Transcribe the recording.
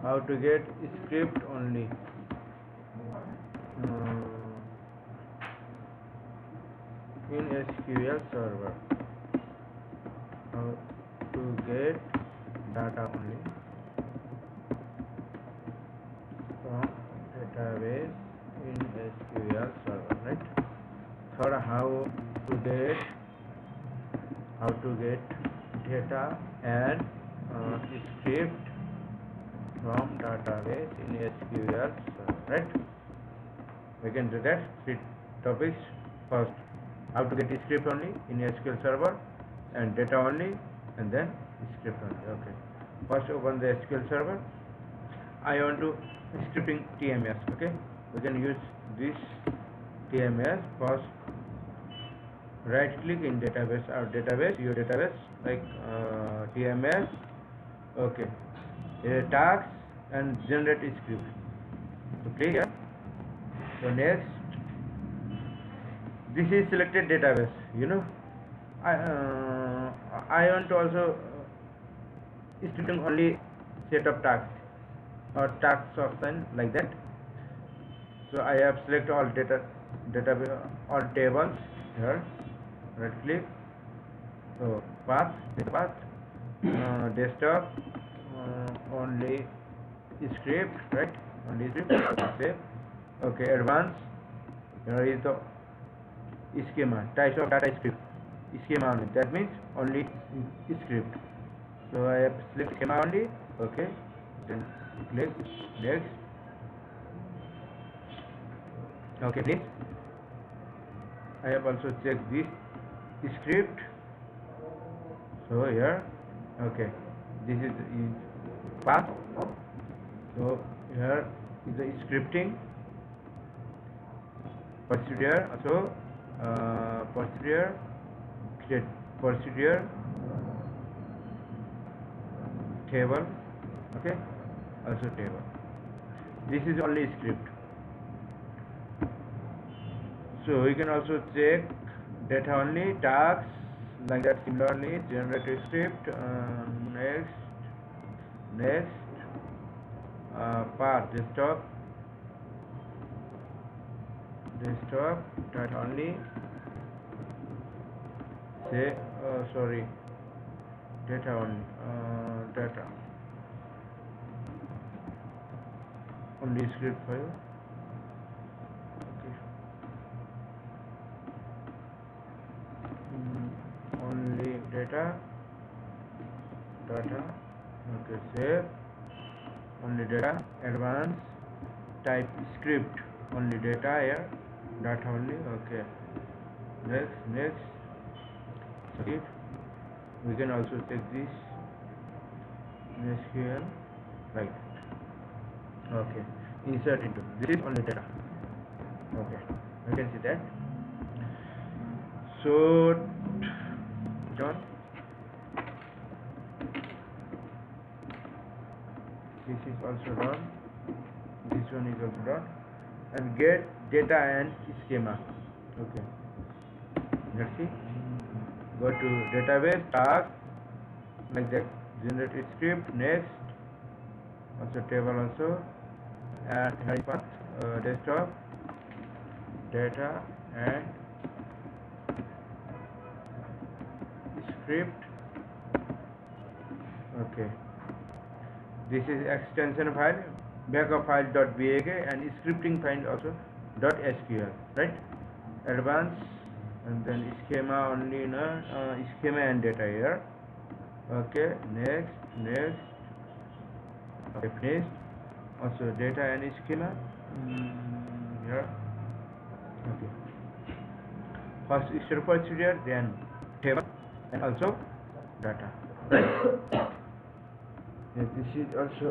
how to get script only. In SQL Server, how to get data only from database in SQL Server, right? Third, how to get data and script from database in SQL Server, right? We can do that. 3 topics. First, how to get script only in SQL Server, and data only, and then script only. Okay. First, open the SQL Server. I want to scripting TMS. Okay. We can use this TMS. First, right click in database or database, your database like TMS. Okay. Tags and generate script. So click here. So next, this is selected database. I want to also scripting only set of tasks or tasks option like that. So I have select all database, all tables here. Right click. So path, desktop, only script, right? Only script. Save. Okay, advanced. Here is the schema, types of data script, schema only. That means only script. So I have select schema only. Okay, then click next. Okay, please. I have also checked this script. So here, okay, this is path. So here is the scripting procedure. Also procedure table. Okay, also table. This is only script. So we can also check data only, tasks like that. Similarly, generate script. Next path, desktop, data only. Say sorry, data only, data only script file. Okay. Only data. Okay, save. Only data. Advanced, type script. Only data here. Data only. Okay. Next. Script. We can also take this SQL right. Okay. Insert into. This is only data. Okay. You can see that. So done. This is also done. This one is also done. And get data and schema. Okay. Let's see. Go to database, task, like that. Generate script. Next. Also table also. And here is path, desktop, data and script. Okay. This is extension file, backup file .bak, and scripting file also .sql, right? Advanced, and then schema only, schema and data here. Okay, next. Okay, finished. Also data and schema here. Okay. First is procedure, then table, and also data. Right. This is also